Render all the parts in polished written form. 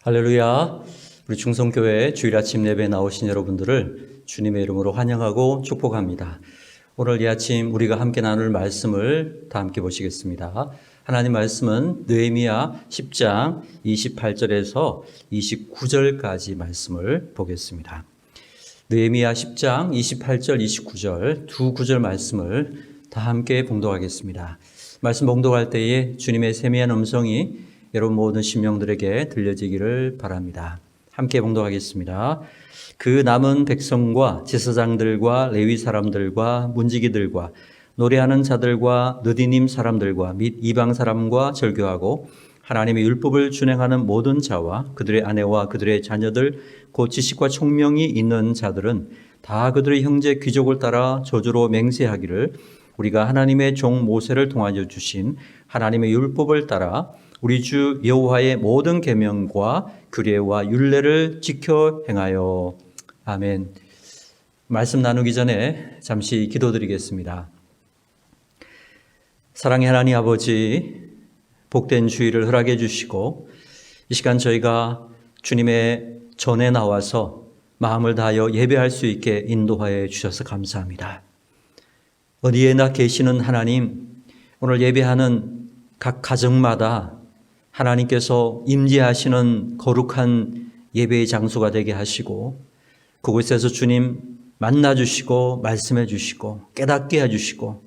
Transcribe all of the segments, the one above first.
할렐루야. 우리 충성교회 주일 아침 예배에 나오신 여러분들을 주님의 이름으로 환영하고 축복합니다. 오늘 이 아침 우리가 함께 나눌 말씀을 다 함께 보시겠습니다. 하나님 말씀은 느헤미야 10장 28절에서 29절까지 말씀을 보겠습니다. 느헤미야 10장 28절, 29절 두 구절 말씀을 다 함께 봉독하겠습니다. 말씀 봉독할 때에 주님의 세미한 음성이 여러분 모든 심령들에게 들려지기를 바랍니다. 함께 봉독하겠습니다. 그 남은 백성과 제사장들과 레위 사람들과 문지기들과 노래하는 자들과 느디님 사람들과 및 이방 사람과 절교하고 하나님의 율법을 준행하는 모든 자와 그들의 아내와 그들의 자녀들 곧 지식과 총명이 있는 자들은 다 그들의 형제 귀족을 따라 저주로 맹세하기를 우리가 하나님의 종 모세를 통하여 주신 하나님의 율법을 따라 우리 주 여호와의 모든 계명과 규례와 율례를 지켜 행하여. 아멘. 말씀 나누기 전에 잠시 기도드리겠습니다. 사랑의 하나님 아버지, 복된 주일을 허락해 주시고 이 시간 저희가 주님의 전에 나와서 마음을 다하여 예배할 수 있게 인도하여 주셔서 감사합니다. 어디에나 계시는 하나님, 오늘 예배하는 각 가정마다 하나님께서 임재하시는 거룩한 예배의 장소가 되게 하시고 그곳에서 주님 만나주시고 말씀해 주시고 깨닫게 해주시고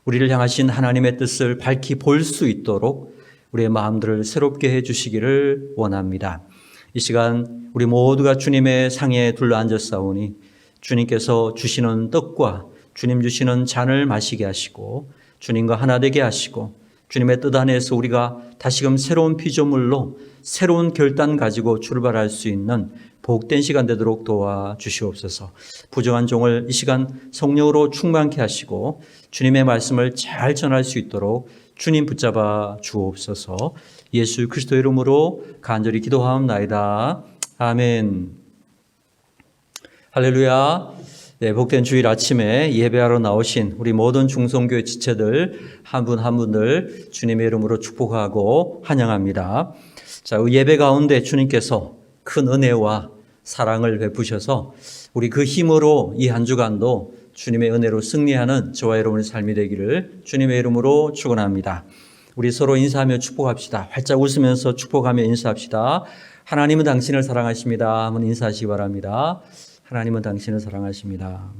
우리를 향하신 하나님의 뜻을 밝히 볼 수 있도록 우리의 마음들을 새롭게 해주시기를 원합니다. 이 시간 우리 모두가 주님의 상에 둘러앉았사오니 주님께서 주시는 떡과 주님 주시는 잔을 마시게 하시고 주님과 하나 되게 하시고 주님의 뜻 안에서 우리가 다시금 새로운 피조물로 새로운 결단 가지고 출발할 수 있는 복된 시간 되도록 도와주시옵소서. 부정한 종을 이 시간 성령으로 충만케 하시고 주님의 말씀을 잘 전할 수 있도록 주님 붙잡아 주옵소서. 예수 그리스도 이름으로 간절히 기도하옵나이다. 아멘. 할렐루야. 네, 복된 주일 아침에 예배하러 나오신 우리 모든 중성교회 지체들 한 분 한 분들 주님의 이름으로 축복하고 환영합니다. 자, 예배 가운데 주님께서 큰 은혜와 사랑을 베푸셔서 우리 그 힘으로 이 한 주간도 주님의 은혜로 승리하는 저와 여러분의 삶이 되기를 주님의 이름으로 축원합니다. 우리 서로 인사하며 축복합시다. 활짝 웃으면서 축복하며 인사합시다. 하나님은 당신을 사랑하십니다. 한번 인사하시기 바랍니다. 하나님은 당신을 사랑하십니다.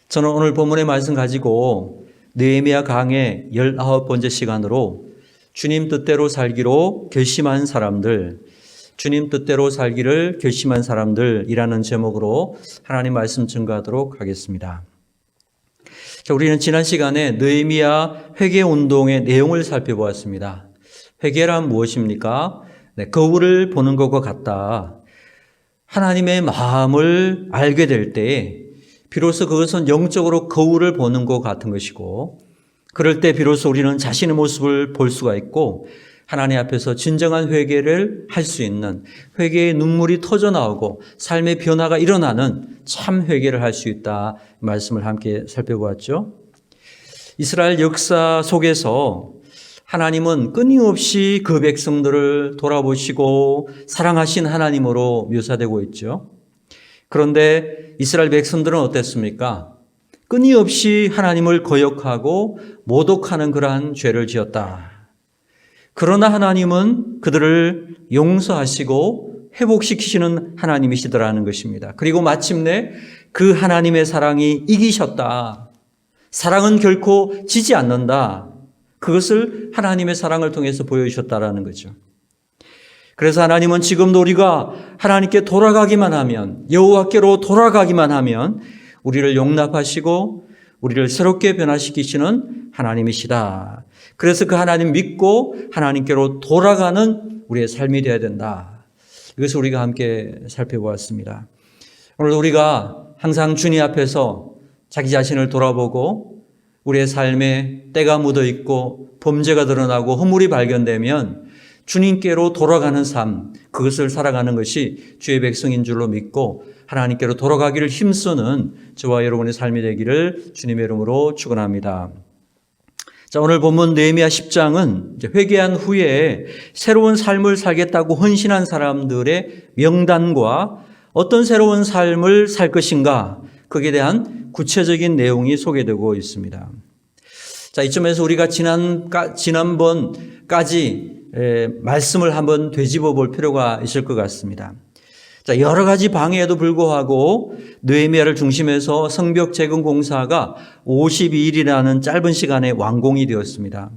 저는 오늘 본문의 말씀 가지고 느헤미야 강의 19번째 시간으로 주님 뜻대로 살기로 결심한 사람들, 주님 뜻대로 살기를 결심한 사람들이라는 제목으로 하나님 말씀 증거하도록 하겠습니다. 자, 우리는 지난 시간에 느헤미야 회개운동의 내용을 살펴보았습니다. 회개란 무엇입니까? 거울을 보는 것과 같다. 하나님의 마음을 알게 될 때에 비로소 그것은 영적으로 거울을 보는 것 같은 것이고 그럴 때 비로소 우리는 자신의 모습을 볼 수가 있고 하나님 앞에서 진정한 회개를 할 수 있는 회개의 눈물이 터져나오고 삶의 변화가 일어나는 참 회개를 할 수 있다. 말씀을 함께 살펴보았죠. 이스라엘 역사 속에서 하나님은 끊임없이 그 백성들을 돌아보시고 사랑하신 하나님으로 묘사되고 있죠. 그런데 이스라엘 백성들은 어땠습니까? 끊임없이 하나님을 거역하고 모독하는 그러한 죄를 지었다. 그러나 하나님은 그들을 용서하시고 회복시키시는 하나님이시더라는 것입니다. 그리고 마침내 그 하나님의 사랑이 이기셨다. 사랑은 결코 지지 않는다. 그것을 하나님의 사랑을 통해서 보여주셨다라는 거죠. 그래서 하나님은 지금도 우리가 하나님께 돌아가기만 하면, 여호와께로 돌아가기만 하면 우리를 용납하시고 우리를 새롭게 변화시키시는 하나님이시다. 그래서 그 하나님 믿고 하나님께로 돌아가는 우리의 삶이 되어야 된다. 이것을 우리가 함께 살펴보았습니다. 오늘 우리가 항상 주님 앞에서 자기 자신을 돌아보고 우리의 삶에 때가 묻어 있고 범죄가 드러나고 허물이 발견되면 주님께로 돌아가는 삶, 그것을 살아가는 것이 주의 백성인 줄로 믿고 하나님께로 돌아가기를 힘쓰는 저와 여러분의 삶이 되기를 주님의 이름으로 축원합니다. 자, 오늘 본문 느헤미야 10장은 회개한 후에 새로운 삶을 살겠다고 헌신한 사람들의 명단과 어떤 새로운 삶을 살 것인가, 거기에 대한 구체적인 내용이 소개되고 있습니다. 자, 이쯤에서 우리가 지난번까지 말씀을 한번 되짚어 볼 필요가 있을 것 같습니다. 자, 여러 가지 방해에도 불구하고 느헤미야를 중심해서 성벽 재건 공사가 52일이라는 짧은 시간에 완공이 되었습니다.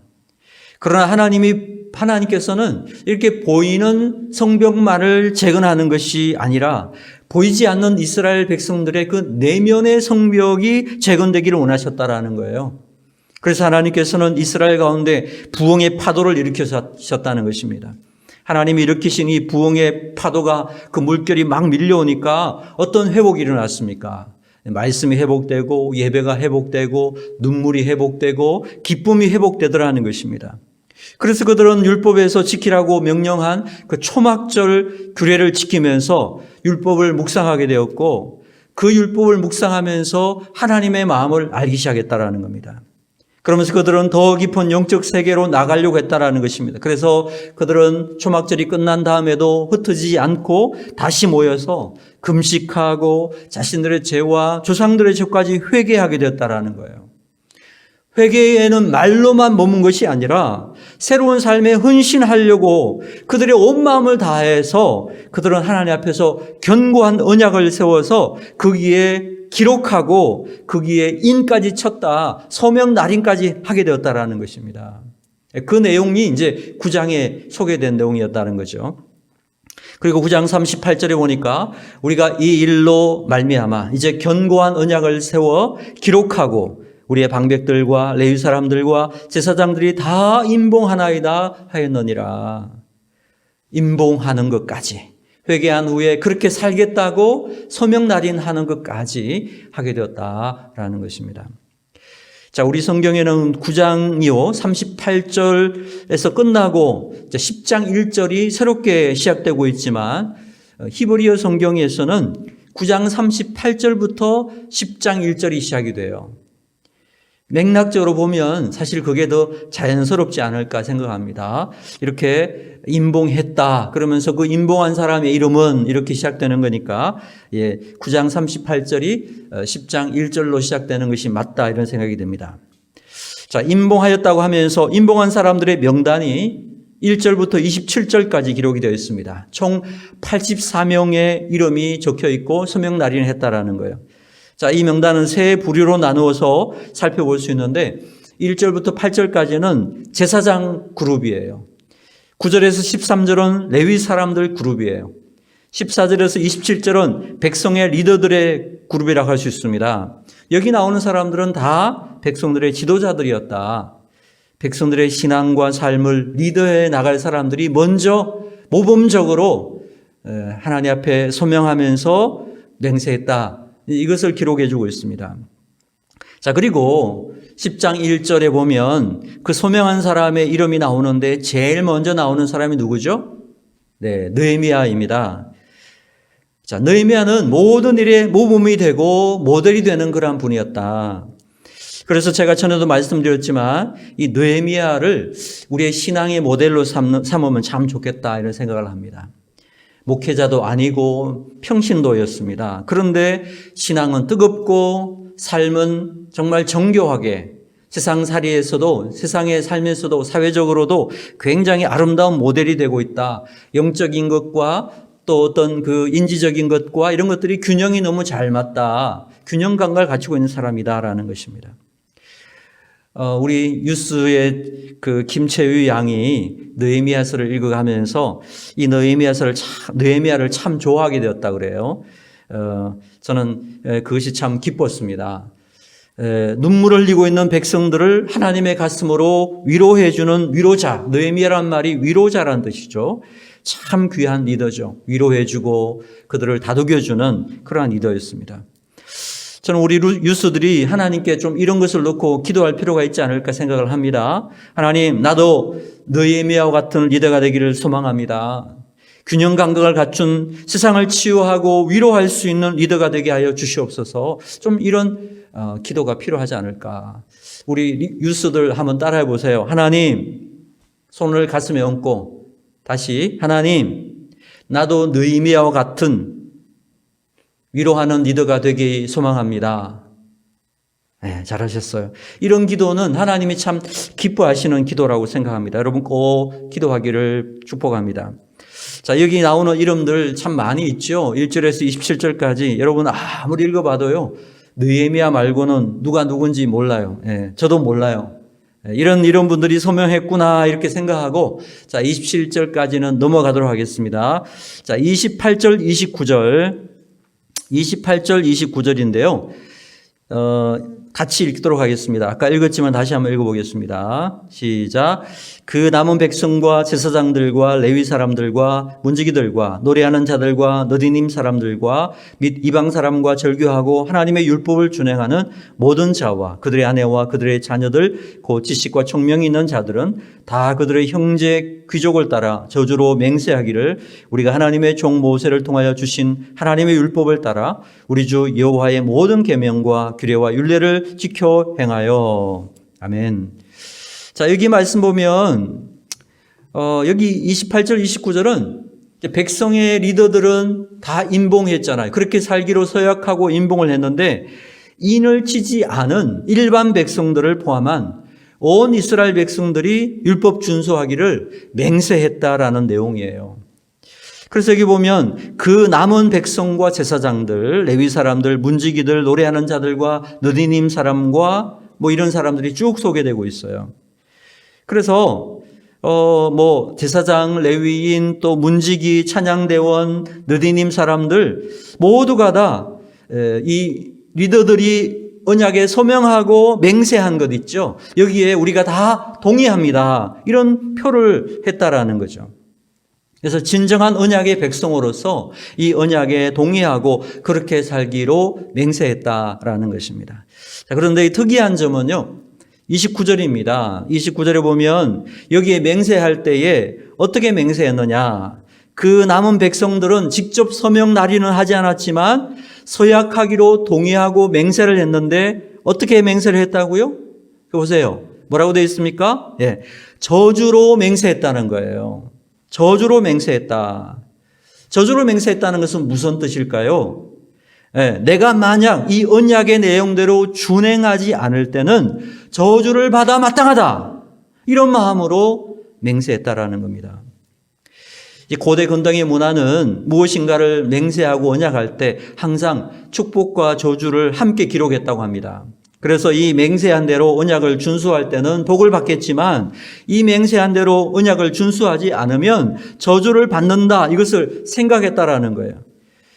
그러나 하나님께서는 이렇게 보이는 성벽만을 재건하는 것이 아니라 보이지 않는 이스라엘 백성들의 그 내면의 성벽이 재건되기를 원하셨다라는 거예요. 그래서 하나님께서는 이스라엘 가운데 부흥의 파도를 일으키셨다는 것입니다. 하나님이 일으키신 이 부흥의 파도가 그 물결이 막 밀려오니까 어떤 회복이 일어났습니까? 말씀이 회복되고 예배가 회복되고 눈물이 회복되고 기쁨이 회복되더라는 것입니다. 그래서 그들은 율법에서 지키라고 명령한 그 초막절 규례를 지키면서 율법을 묵상하게 되었고 그 율법을 묵상하면서 하나님의 마음을 알기 시작했다라는 겁니다. 그러면서 그들은 더 깊은 영적 세계로 나가려고 했다라는 것입니다. 그래서 그들은 초막절이 끝난 다음에도 흩어지지 않고 다시 모여서 금식하고 자신들의 죄와 조상들의 죄까지 회개하게 되었다라는 거예요. 회개에는 말로만 머문 것이 아니라 새로운 삶에 헌신하려고 그들의 온 마음을 다해서 그들은 하나님 앞에서 견고한 언약을 세워서 거기에 기록하고 거기에 인까지 쳤다, 소명 날인까지 하게 되었다라는 것입니다. 그 내용이 이제 9장에 소개된 내용이었다는 거죠. 그리고 9장 38절에 보니까 우리가 이 일로 말미암아 이제 견고한 언약을 세워 기록하고 우리의 방백들과 레위 사람들과 제사장들이 다 임봉하나이다 하였느니라. 임봉하는 것까지, 회개한 후에 그렇게 살겠다고 소명날인하는 것까지 하게 되었다라는 것입니다. 자, 우리 성경에는 9장이요 38절에서 끝나고 10장 1절이 새롭게 시작되고 있지만 히브리어 성경에서는 9장 38절부터 10장 1절이 시작이 돼요. 맥락적으로 보면 사실 그게 더 자연스럽지 않을까 생각합니다. 이렇게 임봉했다 그러면서 그 임봉한 사람의 이름은 이렇게 시작되는 거니까 9장 38절이 10장 1절로 시작되는 것이 맞다 이런 생각이 듭니다. 자, 임봉하였다고 하면서 임봉한 사람들의 명단이 1절부터 27절까지 기록이 되어 있습니다. 총 84명의 이름이 적혀 있고 소명 날인을 했다라는 거예요. 자, 이 명단은 세 부류로 나누어서 살펴볼 수 있는데 1절부터 8절까지는 제사장 그룹이에요. 9절에서 13절은 레위 사람들 그룹이에요. 14절에서 27절은 백성의 리더들의 그룹이라고 할 수 있습니다. 여기 나오는 사람들은 다 백성들의 지도자들이었다. 백성들의 신앙과 삶을 리더해 나갈 사람들이 먼저 모범적으로 하나님 앞에 소명하면서 맹세했다. 이것을 기록해 주고 있습니다. 자, 그리고 10장 1절에 보면 그 소명한 사람의 이름이 나오는데 제일 먼저 나오는 사람이 누구죠? 네, 느헤미야입니다. 자, 느헤미야는 모든 일에 모범이 되고 모델이 되는 그런 분이었다. 그래서 제가 전에도 말씀드렸지만 이 느헤미야를 우리의 신앙의 모델로 삼으면 참 좋겠다 이런 생각을 합니다. 목회자도 아니고 평신도였습니다. 그런데 신앙은 뜨겁고 삶은 정말 정교하게 세상살이에서도 세상의 삶에서도 사회적으로도 굉장히 아름다운 모델이 되고 있다. 영적인 것과 또 어떤 그 인지적인 것과 이런 것들이 균형이 너무 잘 맞다. 균형 감각을 갖추고 있는 사람이다라는 것입니다. 우리 뉴스의 그 김채유 양이 느헤미야서를 읽어가면서 이 느헤미야를 참 좋아하게 되었다 그래요. 저는 그것이 참 기뻤습니다. 눈물을 흘리고 있는 백성들을 하나님의 가슴으로 위로해주는 위로자, 느헤미야란 말이 위로자라는 뜻이죠. 참 귀한 리더죠. 위로해주고 그들을 다독여주는 그러한 리더였습니다. 저는 우리 유스들이 하나님께 좀 이런 것을 놓고 기도할 필요가 있지 않을까 생각을 합니다. 하나님, 나도 느헤미야와 같은 리더가 되기를 소망합니다. 균형 감각을 갖춘 세상을 치유하고 위로할 수 있는 리더가 되게 하여 주시옵소서. 좀 이런 기도가 필요하지 않을까. 우리 유스들 한번 따라해 보세요. 하나님, 손을 가슴에 얹고 다시 하나님, 나도 느헤미야와 같은 위로하는 리더가 되기 소망합니다. 네, 잘하셨어요. 이런 기도는 하나님이 참 기뻐하시는 기도라고 생각합니다. 여러분 꼭 기도하기를 축복합니다. 자, 여기 나오는 이름들 참 많이 있죠. 1절에서 27절까지 여러분 아무리 읽어봐도요, 느헤미야 말고는 누가 누군지 몰라요. 예, 저도 몰라요. 예, 이런 분들이 소명했구나 이렇게 생각하고, 자, 27절까지는 넘어가도록 하겠습니다. 자, 28절 29절인데요. 같이 읽도록 하겠습니다. 아까 읽었지만 다시 한번 읽어보겠습니다. 시작. 그 남은 백성과 제사장들과 레위 사람들과 문지기들과 노래하는 자들과 너디님 사람들과 및 이방 사람과 절규하고 하나님의 율법을 준행하는 모든 자와 그들의 아내와 그들의 자녀들 곧 지식과 총명이 있는 자들은 다 그들의 형제 귀족을 따라 저주로 맹세하기를 우리가 하나님의 종 모세를 통하여 주신 하나님의 율법을 따라 우리 주 여호와의 모든 계명과 규례와 율례를 지켜 행하여. 아멘. 자, 여기 말씀 보면 여기 28절 29절은 백성의 리더들은 다 임봉했잖아요. 그렇게 살기로 서약하고 임봉을 했는데 인을 치지 않은 일반 백성들을 포함한 온 이스라엘 백성들이 율법 준수하기를 맹세했다라는 내용이에요. 그래서 여기 보면 그 남은 백성과 제사장들, 레위 사람들, 문지기들, 노래하는 자들과 너디님 사람과 뭐 이런 사람들이 쭉 소개되고 있어요. 그래서 제사장, 레위인, 또 문지기, 찬양대원, 너디님 사람들 모두가 다 이 리더들이 언약에 소명하고 맹세한 것 있죠. 여기에 우리가 다 동의합니다. 이런 표를 했다라는 거죠. 그래서 진정한 언약의 백성으로서 이 언약에 동의하고 그렇게 살기로 맹세했다라는 것입니다. 자, 그런데 이 특이한 점은요, 29절입니다. 29절에 보면 여기에 맹세할 때에 어떻게 맹세했느냐. 그 남은 백성들은 직접 서명 날인은 하지 않았지만 서약하기로 동의하고 맹세를 했는데 어떻게 맹세를 했다고요? 보세요. 뭐라고 되어 있습니까? 예, 저주로 맹세했다는 거예요. 저주로 맹세했다. 저주로 맹세했다는 것은 무슨 뜻일까요? 예, 내가 만약 이 언약의 내용대로 준행하지 않을 때는 저주를 받아 마땅하다. 이런 마음으로 맹세했다라는 겁니다. 이 고대 근동의 문화는 무엇인가를 맹세하고 언약할 때 항상 축복과 저주를 함께 기록했다고 합니다. 그래서 이 맹세한 대로 언약을 준수할 때는 복을 받겠지만 이 맹세한 대로 언약을 준수하지 않으면 저주를 받는다. 이것을 생각했다라는 거예요.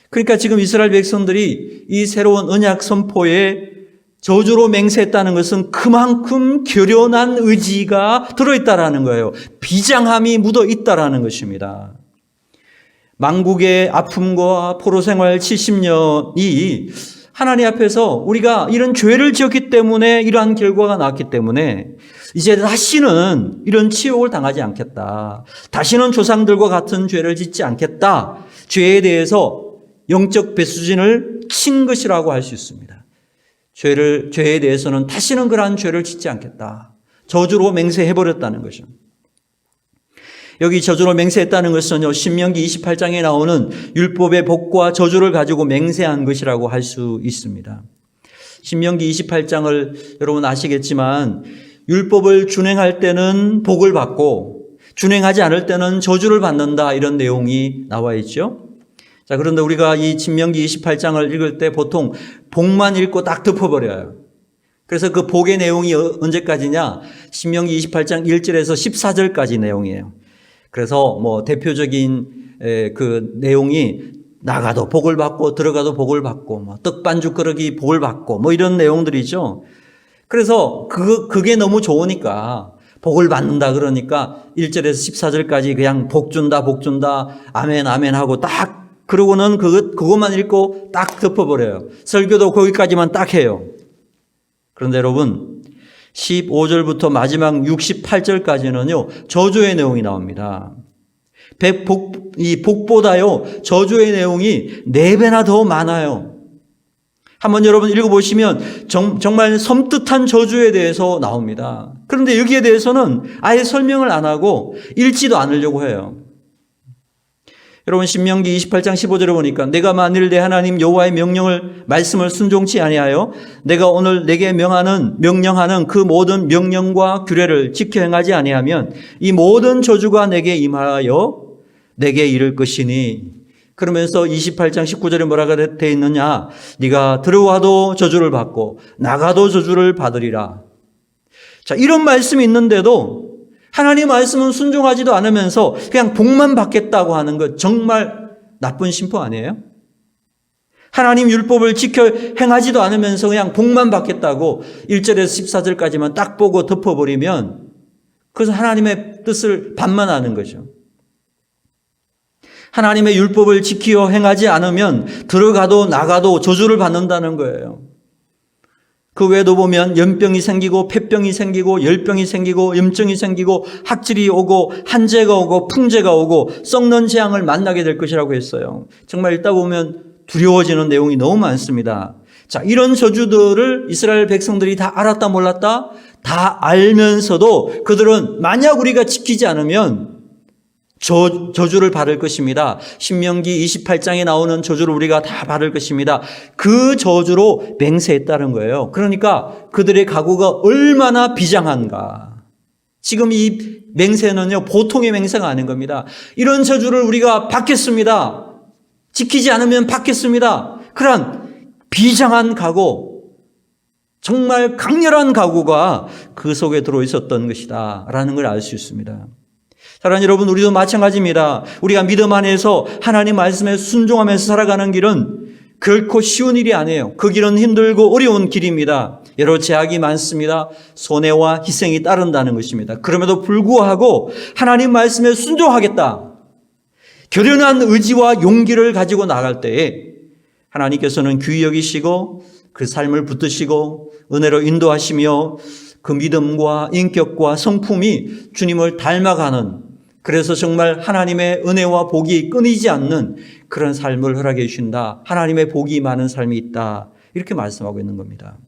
그러니까 지금 이스라엘 백성들이 이 새로운 언약 선포에 저주로 맹세했다는 것은 그만큼 결연한 의지가 들어있다라는 거예요. 비장함이 묻어 있다라는 것입니다. 망국의 아픔과 포로 생활 70년이 하나님 앞에서 우리가 이런 죄를 지었기 때문에 이러한 결과가 나왔기 때문에 이제 다시는 이런 치욕을 당하지 않겠다. 다시는 조상들과 같은 죄를 짓지 않겠다. 죄에 대해서 영적 배수진을 친 것이라고 할 수 있습니다. 죄에 대해서는 다시는 그러한 죄를 짓지 않겠다. 저주로 맹세해버렸다는 거죠. 여기 저주로 맹세했다는 것은요, 신명기 28장에 나오는 율법의 복과 저주를 가지고 맹세한 것이라고 할 수 있습니다. 신명기 28장을 여러분 아시겠지만 율법을 준행할 때는 복을 받고 준행하지 않을 때는 저주를 받는다, 이런 내용이 나와 있죠. 자, 그런데 우리가 이 신명기 28장을 읽을 때 보통 복만 읽고 딱 덮어버려요. 그래서 그 복의 내용이 언제까지냐? 신명기 28장 1절에서 14절까지 내용이에요. 그래서 대표적인 그 내용이 나가도 복을 받고 들어가도 복을 받고 떡반죽 그릇이 복을 받고 이런 내용들이죠. 그래서 그게 너무 좋으니까 복을 받는다 그러니까 1절에서 14절까지 그냥 복 준다 아멘 아멘 하고 딱 그러고는 그것만 읽고 딱 덮어버려요. 설교도 거기까지만 딱 해요. 그런데 여러분 15절부터 마지막 68절까지는요 저주의 내용이 나옵니다. 이 복보다요 저주의 내용이 4배나 더 많아요. 한번 여러분 읽어보시면 정말 섬뜩한 저주에 대해서 나옵니다. 그런데 여기에 대해서는 아예 설명을 안 하고 읽지도 않으려고 해요. 여러분 신명기 28장 15절에 보니까 내가 만일 내 하나님 여호와의 말씀을 순종치 아니하여 내가 오늘 내게 명령하는 그 모든 명령과 규례를 지켜 행하지 아니하면 이 모든 저주가 내게 임하여 내게 이를 것이니, 그러면서 28장 19절에 뭐라고 되어 있느냐, 네가 들어와도 저주를 받고 나가도 저주를 받으리라. 자, 이런 말씀이 있는데도 하나님 말씀은 순종하지도 않으면서 그냥 복만 받겠다고 하는 것, 정말 나쁜 심포 아니에요? 하나님 율법을 지켜 행하지도 않으면서 그냥 복만 받겠다고 1절에서 14절까지만 딱 보고 덮어버리면 그것은 하나님의 뜻을 반만하는 거죠. 하나님의 율법을 지키어 행하지 않으면 들어가도 나가도 저주를 받는다는 거예요. 그 외에도 보면 연병이 생기고 폐병이 생기고 열병이 생기고 염증이 생기고 학질이 오고 한재가 오고 풍재가 오고 썩는 재앙을 만나게 될 것이라고 했어요. 정말 읽다 보면 두려워지는 내용이 너무 많습니다. 자, 이런 저주들을 이스라엘 백성들이 다 알았다 몰랐다? 다 알면서도 그들은 만약 우리가 지키지 않으면 저주를 받을 것입니다. 신명기 28장에 나오는 저주를 우리가 다 받을 것입니다. 그 저주로 맹세했다는 거예요. 그러니까 그들의 각오가 얼마나 비장한가. 지금 이 맹세는요, 보통의 맹세가 아닌 겁니다. 이런 저주를 우리가 받겠습니다. 지키지 않으면 받겠습니다. 그런 비장한 각오, 정말 강렬한 각오가 그 속에 들어 있었던 것이다 라는 걸 알 수 있습니다. 사랑하는 여러분, 우리도 마찬가지입니다. 우리가 믿음 안에서 하나님 말씀에 순종하면서 살아가는 길은 결코 쉬운 일이 아니에요. 그 길은 힘들고 어려운 길입니다. 여러 제약이 많습니다. 손해와 희생이 따른다는 것입니다. 그럼에도 불구하고 하나님 말씀에 순종하겠다, 결연한 의지와 용기를 가지고 나갈 때에 하나님께서는 귀히 여기시고 그 삶을 붙드시고 은혜로 인도하시며 그 믿음과 인격과 성품이 주님을 닮아가는, 그래서 정말 하나님의 은혜와 복이 끊이지 않는 그런 삶을 허락해 주신다. 하나님의 복이 많은 삶이 있다. 이렇게 말씀하고 있는 겁니다.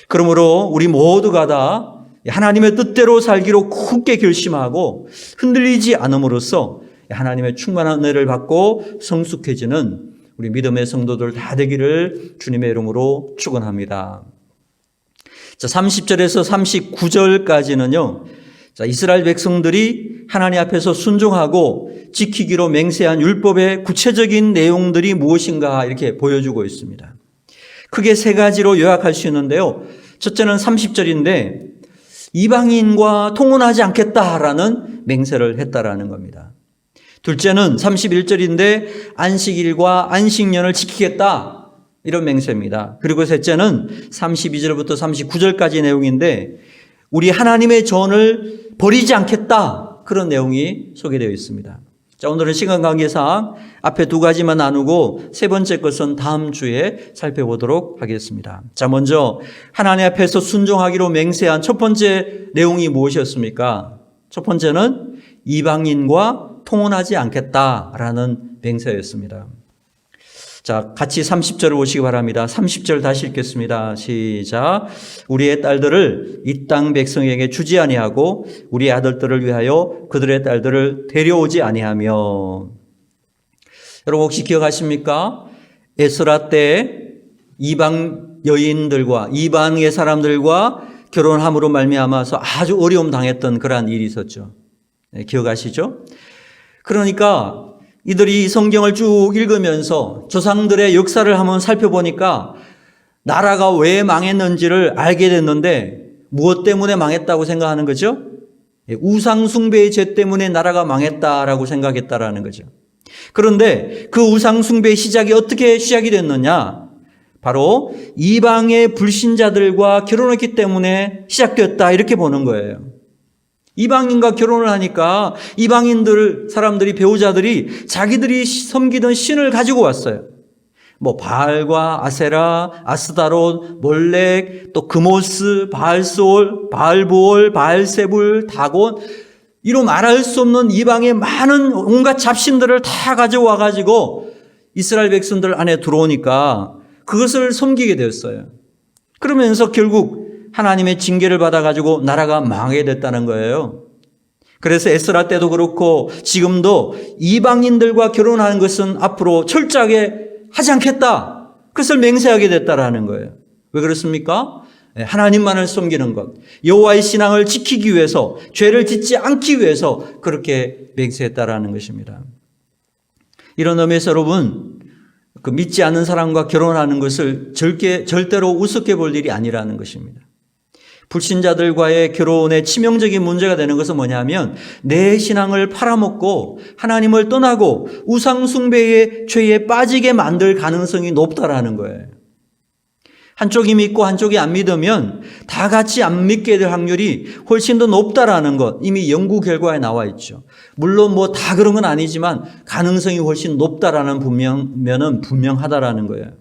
그러므로 우리 모두가 다 하나님의 뜻대로 살기로 굳게 결심하고 흔들리지 않음으로써 하나님의 충만한 은혜를 받고 성숙해지는 우리 믿음의 성도들 다 되기를 주님의 이름으로 축원합니다. 자, 30절에서 39절까지는요. 자, 이스라엘 백성들이 하나님 앞에서 순종하고 지키기로 맹세한 율법의 구체적인 내용들이 무엇인가 이렇게 보여주고 있습니다. 크게 세 가지로 요약할 수 있는데요. 첫째는 30절인데 이방인과 통혼하지 않겠다라는 맹세를 했다라는 겁니다. 둘째는 31절인데 안식일과 안식년을 지키겠다, 이런 맹세입니다. 그리고 셋째는 32절부터 39절까지 내용인데 우리 하나님의 전을 버리지 않겠다, 그런 내용이 소개되어 있습니다. 자, 오늘은 시간 관계상 앞에 두 가지만 나누고 세 번째 것은 다음 주에 살펴보도록 하겠습니다. 자, 먼저 하나님 앞에서 순종하기로 맹세한 첫 번째 내용이 무엇이었습니까? 첫 번째는 이방인과 통혼하지 않겠다라는 맹세였습니다. 자, 같이 30절을 보시기 바랍니다. 30절 다시 읽겠습니다. 시작. 우리의 딸들을 이 땅 백성에게 주지 아니하고 우리의 아들들을 위하여 그들의 딸들을 데려오지 아니하며. 여러분 혹시 기억하십니까? 에스라 때 이방 여인들과 이방의 사람들과 결혼함으로 말미암아서 아주 어려움 당했던 그러한 일이 있었죠. 네, 기억하시죠? 그러니까 이들이 성경을 쭉 읽으면서 조상들의 역사를 한번 살펴보니까 나라가 왜 망했는지를 알게 됐는데 무엇 때문에 망했다고 생각하는 거죠? 우상숭배의 죄 때문에 나라가 망했다라고 생각했다라는 거죠. 그런데 그 우상숭배의 시작이 어떻게 시작이 됐느냐? 바로 이방의 불신자들과 결혼했기 때문에 시작되었다, 이렇게 보는 거예요. 이방인과 결혼을 하니까 이방인들 사람들이, 배우자들이 자기들이 섬기던 신을 가지고 왔어요. 뭐 바알과 아세라, 아스다롯, 몰렉, 또 그모스, 바알솔, 바알보올, 바알세불, 다곤, 이로 말할 수 없는 이방의 많은 온갖 잡신들을 다 가져와 가지고 이스라엘 백성들 안에 들어오니까 그것을 섬기게 되었어요. 그러면서 결국 하나님의 징계를 받아가지고 나라가 망하게 됐다는 거예요. 그래서 에스라 때도 그렇고 지금도 이방인들과 결혼하는 것은 앞으로 철저하게 하지 않겠다. 그것을 맹세하게 됐다라는 거예요. 왜 그렇습니까? 하나님만을 섬기는 것, 여호와의 신앙을 지키기 위해서, 죄를 짓지 않기 위해서 그렇게 맹세했다라는 것입니다. 이런 의미에서 여러분, 그 믿지 않는 사람과 결혼하는 것을 절대로 우습게 볼 일이 아니라는 것입니다. 불신자들과의 결혼에 치명적인 문제가 되는 것은 뭐냐면 내 신앙을 팔아먹고 하나님을 떠나고 우상숭배의 죄에 빠지게 만들 가능성이 높다라는 거예요. 한쪽이 믿고 한쪽이 안 믿으면 다 같이 안 믿게 될 확률이 훨씬 더 높다라는 것, 이미 연구 결과에 나와 있죠. 물론 뭐 다 그런 건 아니지만 가능성이 훨씬 높다라는 면은 분명하다라는 거예요.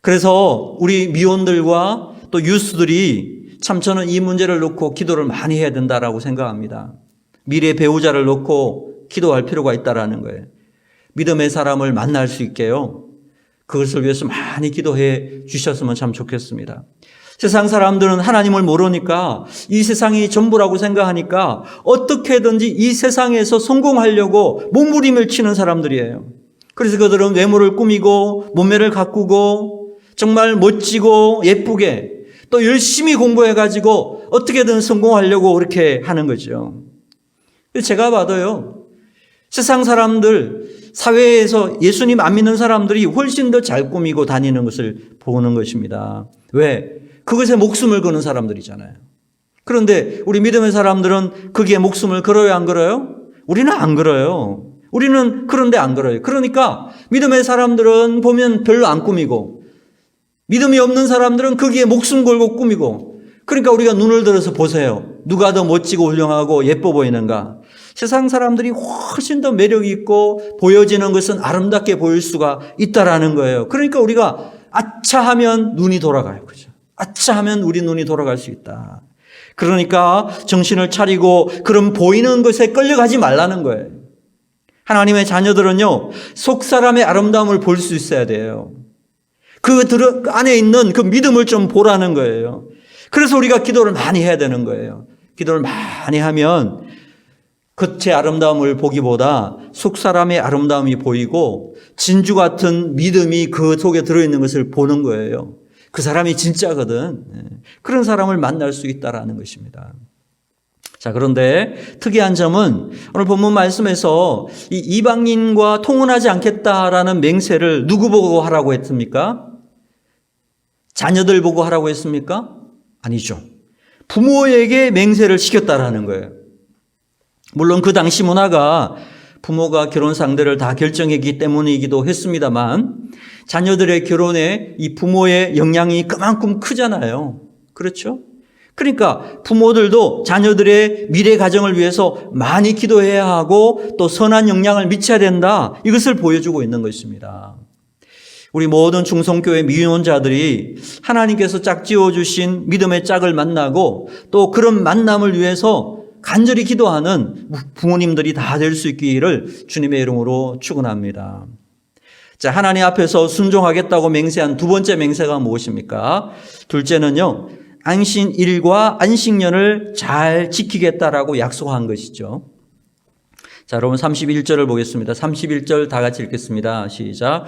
그래서 우리 미혼들과 또 유스들이 참 저는 이 문제를 놓고 기도를 많이 해야 된다라고 생각합니다. 미래 배우자를 놓고 기도할 필요가 있다라는 거예요. 믿음의 사람을 만날 수 있게요. 그것을 위해서 많이 기도해 주셨으면 참 좋겠습니다. 세상 사람들은 하나님을 모르니까 이 세상이 전부라고 생각하니까 어떻게든지 이 세상에서 성공하려고 몸부림을 치는 사람들이에요. 그래서 그들은 외모를 꾸미고 몸매를 가꾸고 정말 멋지고 예쁘게 또 열심히 공부해가지고 어떻게든 성공하려고 그렇게 하는 거죠. 제가 봐도요, 세상 사람들, 사회에서 예수님 안 믿는 사람들이 훨씬 더 잘 꾸미고 다니는 것을 보는 것입니다. 왜? 그것에 목숨을 거는 사람들이잖아요. 그런데 우리 믿음의 사람들은 거기에 목숨을 걸어요, 안 걸어요? 우리는 안 걸어요. 우리는 그런데 안 걸어요. 그러니까 믿음의 사람들은 보면 별로 안 꾸미고 믿음이 없는 사람들은 거기에 목숨 걸고 꾸미고, 그러니까 우리가 눈을 들어서 보세요. 누가 더 멋지고 훌륭하고 예뻐 보이는가? 세상 사람들이 훨씬 더 매력이 있고 보여지는 것은 아름답게 보일 수가 있다라는 거예요. 그러니까 우리가 아차 하면 눈이 돌아가요. 그죠? 아차 하면 우리 눈이 돌아갈 수 있다. 그러니까 정신을 차리고 그런 보이는 것에 끌려가지 말라는 거예요. 하나님의 자녀들은요, 속 사람의 아름다움을 볼 수 있어야 돼요. 그 안에 있는 그 믿음을 좀 보라는 거예요. 그래서 우리가 기도를 많이 해야 되는 거예요. 기도를 많이 하면 겉의 아름다움을 보기보다 속 사람의 아름다움이 보이고 진주 같은 믿음이 그 속에 들어있는 것을 보는 거예요. 그 사람이 진짜거든. 그런 사람을 만날 수 있다라는 것입니다. 자, 그런데 특이한 점은 오늘 본문 말씀에서 이 이방인과 통혼하지 않겠다라는 맹세를 누구 보고 하라고 했습니까? 자녀들 보고 하라고 했습니까? 아니죠. 부모에게 맹세를 시켰다라는 거예요. 물론 그 당시 문화가 부모가 결혼 상대를 다 결정했기 때문이기도 했습니다만 자녀들의 결혼에 이 부모의 영향이 그만큼 크잖아요. 그렇죠? 그러니까 부모들도 자녀들의 미래 가정을 위해서 많이 기도해야 하고 또 선한 영향을 미쳐야 된다. 이것을 보여주고 있는 것입니다. 우리 모든 중성교회 미혼자들이 하나님께서 짝지어 주신 믿음의 짝을 만나고 또 그런 만남을 위해서 간절히 기도하는 부모님들이 다 될 수 있기를 주님의 이름으로 축원합니다. 자, 하나님 앞에서 순종하겠다고 맹세한 두 번째 맹세가 무엇입니까? 둘째는요, 안식일과 안식년을 잘 지키겠다라고 약속한 것이죠. 자, 여러분 31절을 보겠습니다. 31절 다 같이 읽겠습니다. 시작.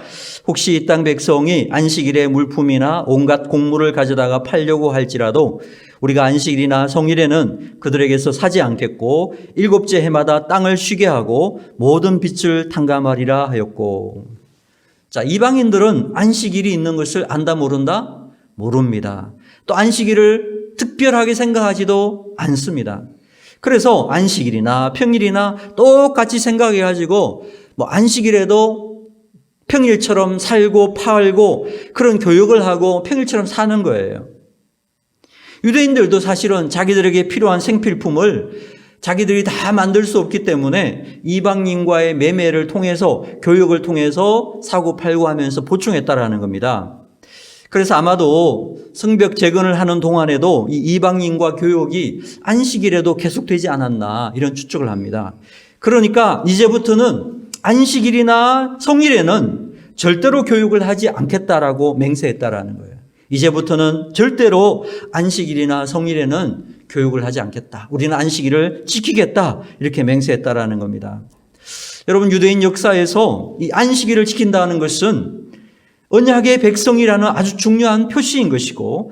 혹시 이 땅 백성이 안식일에 물품이나 온갖 곡물을 가져다가 팔려고 할지라도 우리가 안식일이나 성일에는 그들에게서 사지 않겠고 일곱째 해마다 땅을 쉬게 하고 모든 빚을 탕감하리라 하였고. 자, 이방인들은 안식일이 있는 것을 안다 모른다? 모릅니다. 또 안식일을 특별하게 생각하지도 않습니다. 그래서 안식일이나 평일이나 똑같이 생각해가지고 뭐 안식일에도 평일처럼 살고 팔고 그런 교육을 하고 평일처럼 사는 거예요. 유대인들도 사실은 자기들에게 필요한 생필품을 자기들이 다 만들 수 없기 때문에 이방인과의 매매를 통해서 교육을 통해서 사고 팔고 하면서 보충했다라는 겁니다. 그래서 아마도 성벽 재건을 하는 동안에도 이 이방인과 교육이 안식일에도 계속되지 않았나 이런 추측을 합니다. 그러니까 이제부터는 안식일이나 성일에는 절대로 교육을 하지 않겠다라고 맹세했다라는 거예요. 이제부터는 절대로 안식일이나 성일에는 교육을 하지 않겠다. 우리는 안식일을 지키겠다. 이렇게 맹세했다라는 겁니다. 여러분, 유대인 역사에서 이 안식일을 지킨다는 것은 언약의 백성이라는 아주 중요한 표시인 것이고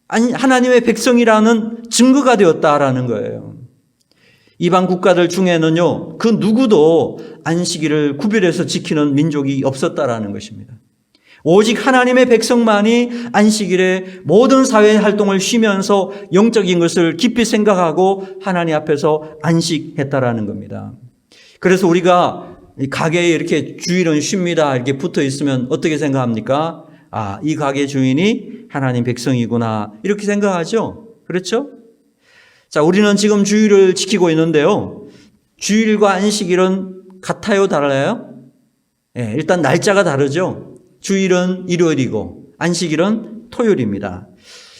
하나님의 백성이라는 증거가 되었다라는 거예요. 이방 국가들 중에는요, 그 누구도 안식일을 구별해서 지키는 민족이 없었다라는 것입니다. 오직 하나님의 백성만이 안식일에 모든 사회 활동을 쉬면서 영적인 것을 깊이 생각하고 하나님 앞에서 안식했다라는 겁니다. 그래서 우리가 가게에 이렇게 주일은 쉽니다 이렇게 붙어 있으면 어떻게 생각합니까? 아, 이 가게 주인이 하나님 백성이구나 이렇게 생각하죠. 그렇죠? 자, 우리는 지금 주일을 지키고 있는데요. 주일과 안식일은 같아요, 달라요? 예, 일단 날짜가 다르죠. 주일은 일요일이고 안식일은 토요일입니다.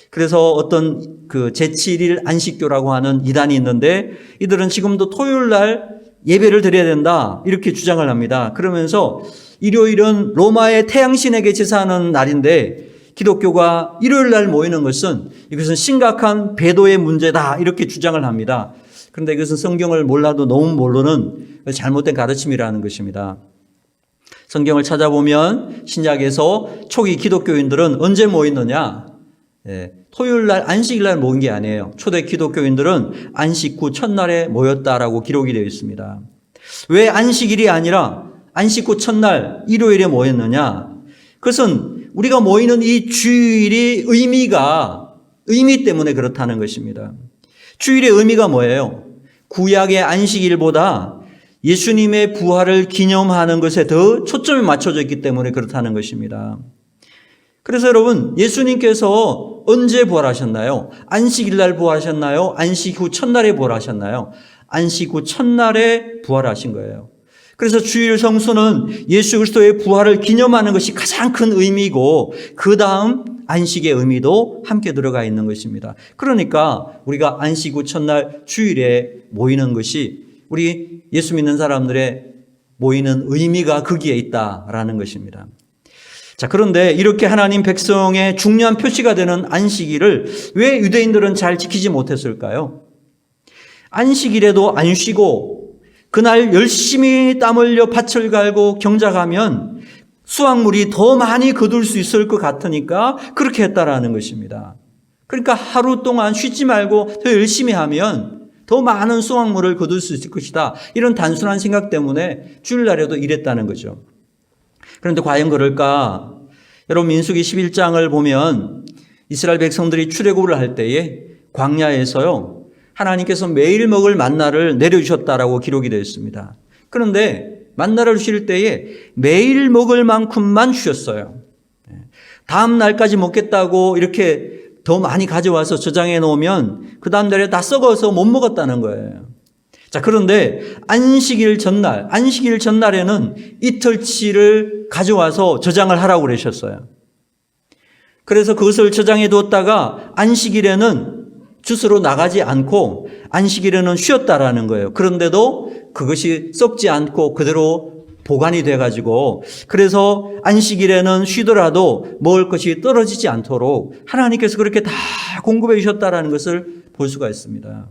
그래서 어떤 그 제7일 안식교라고 하는 이단이 있는데 이들은 지금도 토요일 날 예배를 드려야 된다 이렇게 주장을 합니다. 그러면서 일요일은 로마의 태양신에게 제사하는 날인데 기독교가 일요일 날 모이는 것은 이것은 심각한 배도의 문제다 이렇게 주장을 합니다. 그런데 이것은 성경을 몰라도 너무 모르는 잘못된 가르침이라는 것입니다. 성경을 찾아보면 신약에서 초기 기독교인들은 언제 모였느냐? 토요일 날 안식일 날 모인 게 아니에요. 초대 기독교인들은 안식 후 첫날에 모였다라고 기록이 되어 있습니다. 왜 안식일이 아니라 안식 후 첫날 일요일에 모였느냐? 그것은 우리가 모이는 이 주일이 의미 때문에 그렇다는 것입니다. 주일의 의미가 뭐예요? 구약의 안식일보다 예수님의 부활을 기념하는 것에 더 초점이 맞춰져 있기 때문에 그렇다는 것입니다. 그래서 여러분, 예수님께서 언제 부활하셨나요? 안식일 날 부활하셨나요? 안식 후 첫날에 부활하셨나요? 안식 후 첫날에 부활하신 거예요. 그래서 주일 성수는 예수 그리스도의 부활을 기념하는 것이 가장 큰 의미고 그 다음 안식의 의미도 함께 들어가 있는 것입니다. 그러니까 우리가 안식 후 첫날 주일에 모이는 것이 우리 예수 믿는 사람들의 모이는 의미가 거기에 있다라는 것입니다. 자, 그런데 이렇게 하나님 백성의 중요한 표시가 되는 안식일을 왜 유대인들은 잘 지키지 못했을까요? 안식일에도 안 쉬고 그날 열심히 땀 흘려 밭을 갈고 경작하면 수확물이 더 많이 거둘 수 있을 것 같으니까 그렇게 했다라는 것입니다. 그러니까 하루 동안 쉬지 말고 더 열심히 하면 더 많은 수확물을 거둘 수 있을 것이다. 이런 단순한 생각 때문에 주일날에도 일했다는 거죠. 그런데 과연 그럴까? 여러분, 민수기 11장을 보면 이스라엘 백성들이 출애굽을 할 때에 광야에서요, 하나님께서 매일 먹을 만나를 내려주셨다라고 기록이 되어 있습니다. 그런데 만나를 주실 때에 매일 먹을 만큼만 주셨어요. 다음 날까지 먹겠다고 이렇게 더 많이 가져와서 저장해 놓으면 그 다음 날에 다 썩어서 못 먹었다는 거예요. 자, 그런데 안식일 전날에는 이틀치를 가져와서 저장을 하라고 그러셨어요. 그래서 그것을 저장해 두었다가 안식일에는 주스로 나가지 않고 안식일에는 쉬었다라는 거예요. 그런데도 그것이 썩지 않고 그대로 보관이 돼가지고 그래서 안식일에는 쉬더라도 먹을 것이 떨어지지 않도록 하나님께서 그렇게 다 공급해 주셨다라는 것을 볼 수가 있습니다.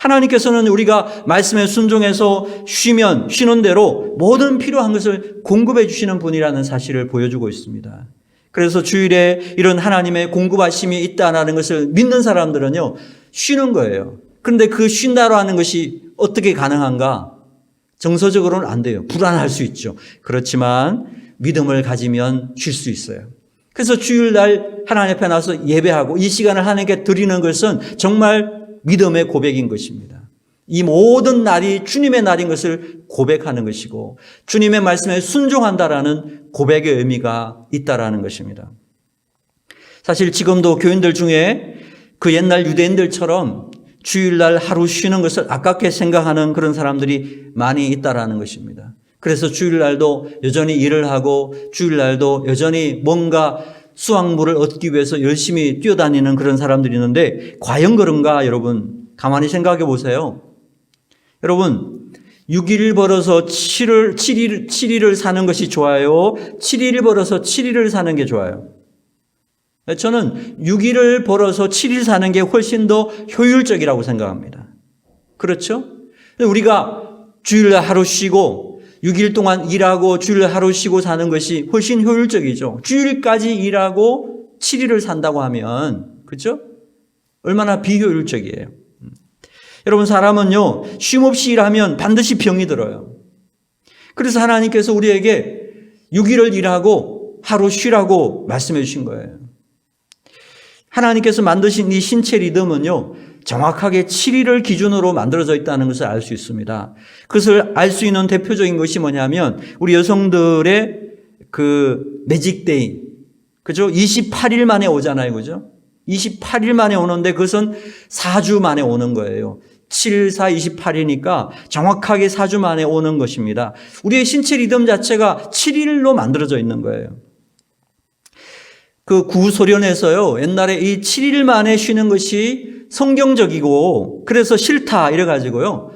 하나님께서는 우리가 말씀에 순종해서 쉬는 대로 모든 필요한 것을 공급해 주시는 분이라는 사실을 보여주고 있습니다. 그래서 주일에 이런 하나님의 공급하심이 있다는 것을 믿는 사람들은요, 쉬는 거예요. 그런데 그 쉰다고 하는 것이 어떻게 가능한가? 정서적으로는 안 돼요. 불안할 수 있죠. 그렇지만 믿음을 가지면 쉴 수 있어요. 그래서 주일날 하나님 앞에 나서 예배하고 이 시간을 하나님께 드리는 것은 정말 믿음의 고백인 것입니다. 이 모든 날이 주님의 날인 것을 고백하는 것이고 주님의 말씀에 순종한다라는 고백의 의미가 있다라는 것입니다. 사실 지금도 교인들 중에 그 옛날 유대인들처럼 주일날 하루 쉬는 것을 아깝게 생각하는 그런 사람들이 많이 있다라는 것입니다. 그래서 주일날도 여전히 일을 하고 주일날도 여전히 뭔가 수확물을 얻기 위해서 열심히 뛰어다니는 그런 사람들이 있는데 과연 그런가 여러분 가만히 생각해 보세요. 여러분 6일 벌어서 7일을 사는 것이 좋아요? 7일을 벌어서 7일을 사는 게 좋아요? 저는 6일을 벌어서 7일 사는 게 훨씬 더 효율적이라고 생각합니다. 그렇죠? 우리가 주일날 하루 쉬고 6일 동안 일하고 주일날 하루 쉬고 사는 것이 훨씬 효율적이죠. 주일까지 일하고 7일을 산다고 하면, 그렇죠? 얼마나 비효율적이에요. 여러분, 사람은요, 쉼없이 일하면 반드시 병이 들어요. 그래서 하나님께서 우리에게 6일을 일하고 하루 쉬라고 말씀해 주신 거예요. 하나님께서 만드신 이 신체 리듬은요, 정확하게 7일을 기준으로 만들어져 있다는 것을 알 수 있습니다. 그것을 알 수 있는 대표적인 것이 뭐냐면, 우리 여성들의 그 매직데이, 그죠? 28일 만에 오잖아요, 그죠? 28일 만에 오는데 그것은 4주 만에 오는 거예요. 7, 4, 28이니까 정확하게 4주 만에 오는 것입니다. 우리의 신체 리듬 자체가 7일로 만들어져 있는 거예요. 그 구소련에서요, 옛날에 이 7일 만에 쉬는 것이 성경적이고 그래서 싫다 이래가지고요,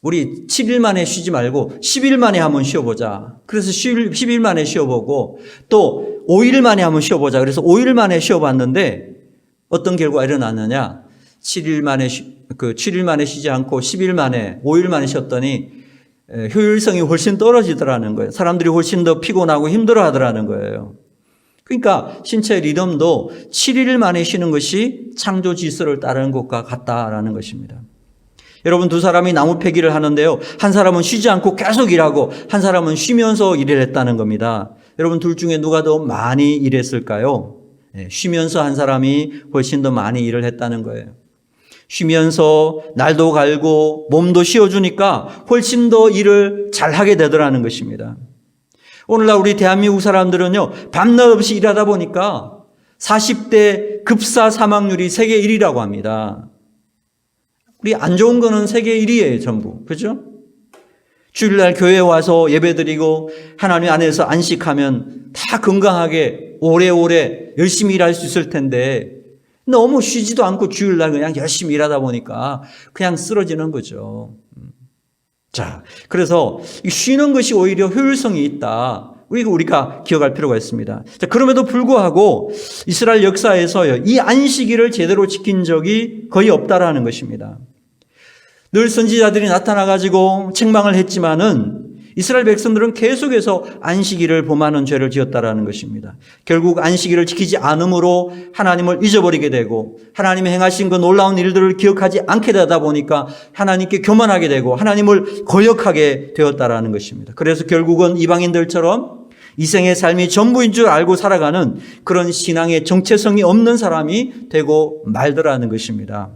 우리 7일 만에 쉬지 말고 10일 만에 한번 쉬어보자. 그래서 10일 만에 쉬어보고 또 5일 만에 한번 쉬어보자. 그래서 5일 만에 쉬어봤는데 어떤 결과가 일어났느냐? 7일 만에 쉬지 않고 10일 만에, 5일 만에 쉬었더니 효율성이 훨씬 떨어지더라는 거예요. 사람들이 훨씬 더 피곤하고 힘들어 하더라는 거예요. 그러니까 신체 리듬도 7일 만에 쉬는 것이 창조 질서를 따르는 것과 같다라는 것입니다. 여러분, 두 사람이 나무 패기를 하는데요, 한 사람은 쉬지 않고 계속 일하고 한 사람은 쉬면서 일을 했다는 겁니다. 여러분, 둘 중에 누가 더 많이 일했을까요? 쉬면서 한 사람이 훨씬 더 많이 일을 했다는 거예요. 쉬면서 날도 갈고 몸도 쉬어주니까 훨씬 더 일을 잘하게 되더라는 것입니다. 오늘날 우리 대한민국 사람들은요, 밤낮 없이 일하다 보니까 40대 급사 사망률이 세계 1위라고 합니다. 우리 안 좋은 거는 세계 1위예요, 전부. 그죠? 주일날 교회에 와서 예배드리고 하나님 안에서 안식하면 다 건강하게 오래오래 열심히 일할 수 있을 텐데 너무 쉬지도 않고 주일날 그냥 열심히 일하다 보니까 그냥 쓰러지는 거죠. 자, 그래서 쉬는 것이 오히려 효율성이 있다. 우리가 기억할 필요가 있습니다. 자, 그럼에도 불구하고 이스라엘 역사에서요, 이 안식일을 제대로 지킨 적이 거의 없다라는 것입니다. 늘 선지자들이 나타나가지고 책망을 했지만은 이스라엘 백성들은 계속해서 안식일을 범하는 죄를 지었다라는 것입니다. 결국 안식일을 지키지 않음으로 하나님을 잊어버리게 되고 하나님이 행하신 그 놀라운 일들을 기억하지 않게 되다 보니까 하나님께 교만하게 되고 하나님을 거역하게 되었다라는 것입니다. 그래서 결국은 이방인들처럼 이생의 삶이 전부인 줄 알고 살아가는 그런 신앙의 정체성이 없는 사람이 되고 말더라는 것입니다.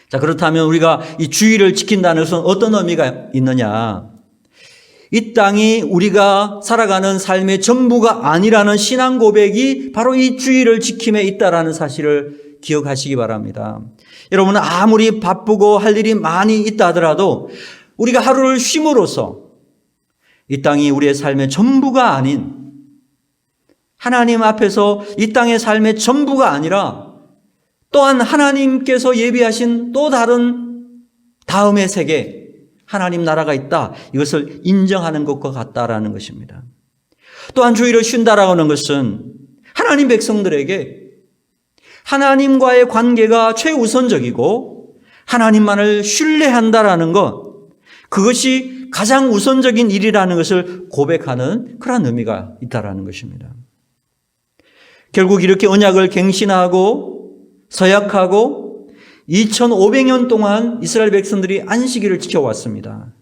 자, 그렇다면 우리가 이 주의를 지킨다는 것은 어떤 의미가 있느냐? 이 땅이 우리가 살아가는 삶의 전부가 아니라는 신앙 고백이 바로 이 주의를 지킴에 있다라는 사실을 기억하시기 바랍니다. 여러분은 아무리 바쁘고 할 일이 많이 있다 하더라도 우리가 하루를 쉼으로써 이 땅이 우리의 삶의 전부가 아닌, 하나님 앞에서 이 땅의 삶의 전부가 아니라 또한 하나님께서 예비하신 또 다른 다음의 세계, 하나님 나라가 있다, 이것을 인정하는 것과 같다라는 것입니다. 또한 주일을 쉰다라고 하는 것은 하나님 백성들에게 하나님과의 관계가 최우선적이고 하나님만을 신뢰한다라는 것, 그것이 가장 우선적인 일이라는 것을 고백하는 그런 의미가 있다라는 것입니다. 결국 이렇게 언약을 갱신하고 서약하고 2500년 동안 이스라엘 백성들이 안식일을 지켜왔습니다.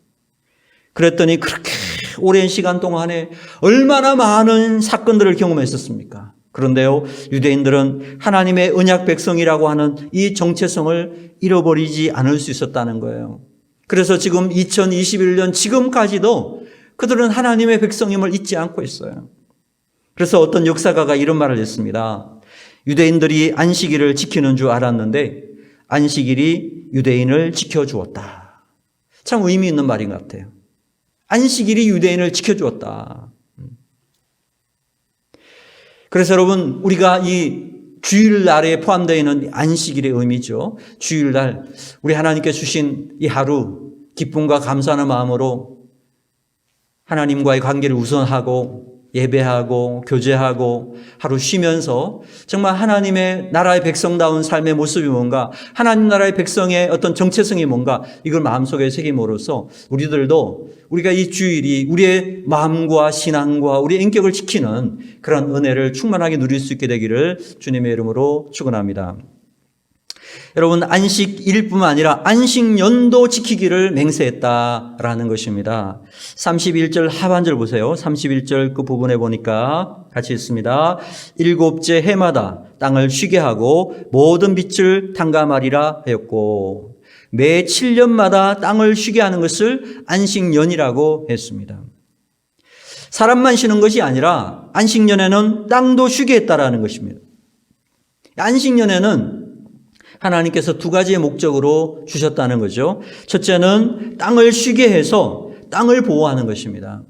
그랬더니 그렇게 오랜 시간 동안에 얼마나 많은 사건들을 경험했었습니까? 그런데요, 유대인들은 하나님의 언약 백성이라고 하는 이 정체성을 잃어버리지 않을 수 있었다는 거예요. 그래서 지금 2021년 지금까지도 그들은 하나님의 백성임을 잊지 않고 있어요. 그래서 어떤 역사가가 이런 말을 했습니다. 유대인들이 안식일을 지키는 줄 알았는데 안식일이 유대인을 지켜주었다. 참 의미 있는 말인 것 같아요. 안식일이 유대인을 지켜주었다. 그래서 여러분, 우리가 이 주일날에 포함되어 있는 안식일의 의미죠. 주일날 우리 하나님께 주신 이 하루, 기쁨과 감사하는 마음으로 하나님과의 관계를 우선하고 예배하고 교제하고 하루 쉬면서 정말 하나님의 나라의 백성다운 삶의 모습이 뭔가, 하나님 나라의 백성의 어떤 정체성이 뭔가, 이걸 마음속에 새김으로써 우리들도 우리가 이 주일이 우리의 마음과 신앙과 우리의 인격을 지키는 그런 은혜를 충만하게 누릴 수 있게 되기를 주님의 이름으로 축원합니다. 여러분, 안식일뿐만 아니라 안식년도 지키기를 맹세했다라는 것입니다. 31절 하반절 보세요. 31절 그 부분에 보니까 같이 읽습니다. 일곱째 해마다 땅을 쉬게 하고 모든 빛을 탕감하리라 하였고, 매 7년마다 땅을 쉬게 하는 것을 안식년이라고 했습니다. 사람만 쉬는 것이 아니라 안식년에는 땅도 쉬게 했다라는 것입니다. 안식년에는 하나님께서 두 가지의 목적으로 주셨다는 거죠. 첫째는 땅을 쉬게 해서 땅을 보호하는 것입니다.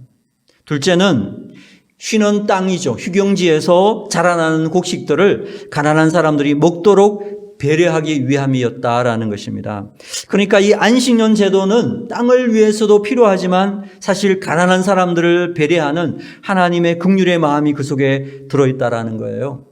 둘째는 쉬는 땅이죠. 휴경지에서 자라나는 곡식들을 가난한 사람들이 먹도록 배려하기 위함이었다라는 것입니다. 그러니까 이 안식년 제도는 땅을 위해서도 필요하지만 사실 가난한 사람들을 배려하는 하나님의 긍휼의 마음이 그 속에 들어있다라는 거예요.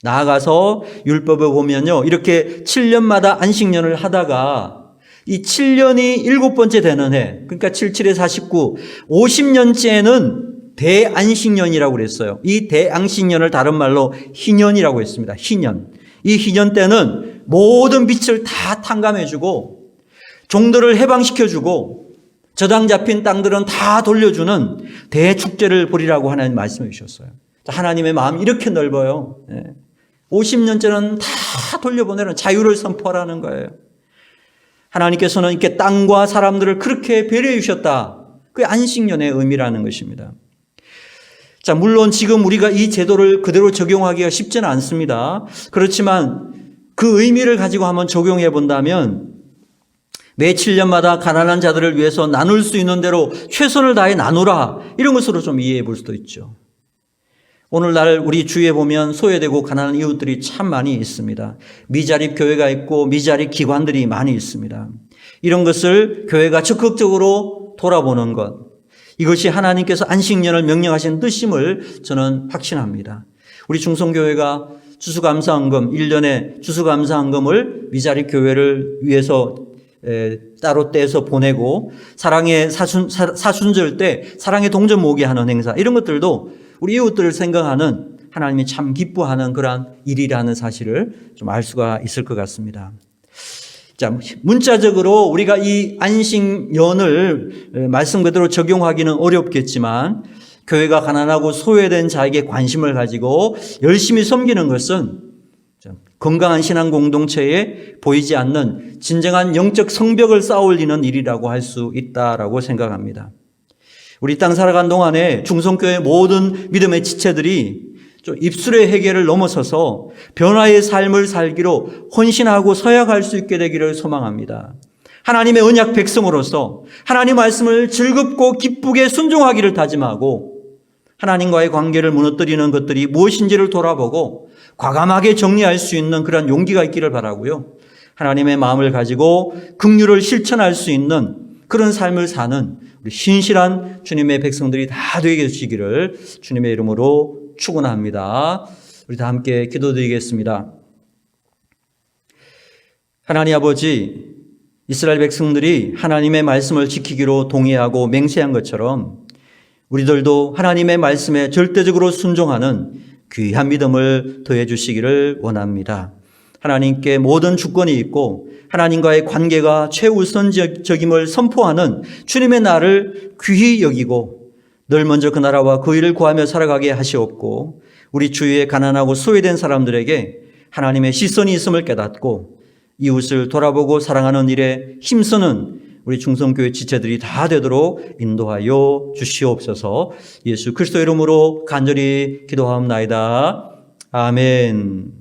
나아가서 율법에 보면요, 이렇게 7년마다 안식년을 하다가 이 7년이 7번째 되는 해, 그러니까 77에 49, 50년째는 대안식년이라고 그랬어요. 이 대안식년을 다른 말로 희년이라고 했습니다. 희년. 이 희년 때는 모든 빛을 다 탕감해주고 종들을 해방시켜주고 저당 잡힌 땅들은 다 돌려주는 대축제를 벌이라고 하나님 말씀해 주셨어요. 하나님의 마음이 이렇게 넓어요. 50년째는 다 돌려보내는 자유를 선포하라는 거예요. 하나님께서는 이렇게 땅과 사람들을 그렇게 배려해 주셨다. 그게 안식년의 의미라는 것입니다. 자, 물론 지금 우리가 이 제도를 그대로 적용하기가 쉽지는 않습니다. 그렇지만 그 의미를 가지고 한번 적용해 본다면 매 7년마다 가난한 자들을 위해서 나눌 수 있는 대로 최선을 다해 나누라, 이런 것으로 좀 이해해 볼 수도 있죠. 오늘날 우리 주위에 보면 소외되고 가난한 이웃들이 참 많이 있습니다. 미자립 교회가 있고 미자립 기관들이 많이 있습니다. 이런 것을 교회가 적극적으로 돌아보는 것, 이것이 하나님께서 안식년을 명령하신 뜻임을 저는 확신합니다. 우리 중성교회가 추수감사헌금, 1년에 추수감사헌금을 미자립 교회를 위해서 따로 떼서 보내고, 사랑의 사순절 때 사랑의 동전 모으게 하는 행사, 이런 것들도 우리 이웃들을 생각하는 하나님이 참 기뻐하는 그러한 일이라는 사실을 좀 알 수가 있을 것 같습니다. 자, 문자적으로 우리가 이 안식년을 말씀 그대로 적용하기는 어렵겠지만, 교회가 가난하고 소외된 자에게 관심을 가지고 열심히 섬기는 것은 건강한 신앙 공동체에 보이지 않는 진정한 영적 성벽을 쌓아올리는 일이라고 할 수 있다라고 생각합니다. 우리 땅 살아간 동안에 중성교회 모든 믿음의 지체들이 좀 입술의 해결을 넘어서서 변화의 삶을 살기로 헌신하고 서약할 수 있게 되기를 소망합니다. 하나님의 언약 백성으로서 하나님 말씀을 즐겁고 기쁘게 순종하기를 다짐하고, 하나님과의 관계를 무너뜨리는 것들이 무엇인지를 돌아보고 과감하게 정리할 수 있는 그런 용기가 있기를 바라고요. 하나님의 마음을 가지고 긍휼을 실천할 수 있는 그런 삶을 사는 우리 신실한 주님의 백성들이 다 되게 되시기를 주님의 이름으로 축원합니다. 우리 다 함께 기도드리겠습니다. 하나님 아버지, 이스라엘 백성들이 하나님의 말씀을 지키기로 동의하고 맹세한 것처럼 우리들도 하나님의 말씀에 절대적으로 순종하는 귀한 믿음을 더해 주시기를 원합니다. 하나님께 모든 주권이 있고 하나님과의 관계가 최우선적임을 선포하는 주님의 날을 귀히 여기고 늘 먼저 그 나라와 그 일을 구하며 살아가게 하시옵고, 우리 주위에 가난하고 소외된 사람들에게 하나님의 시선이 있음을 깨닫고 이웃을 돌아보고 사랑하는 일에 힘쓰는 우리 중성교회 지체들이 다 되도록 인도하여 주시옵소서. 예수 그리스도 이름으로 간절히 기도하옵나이다. 아멘.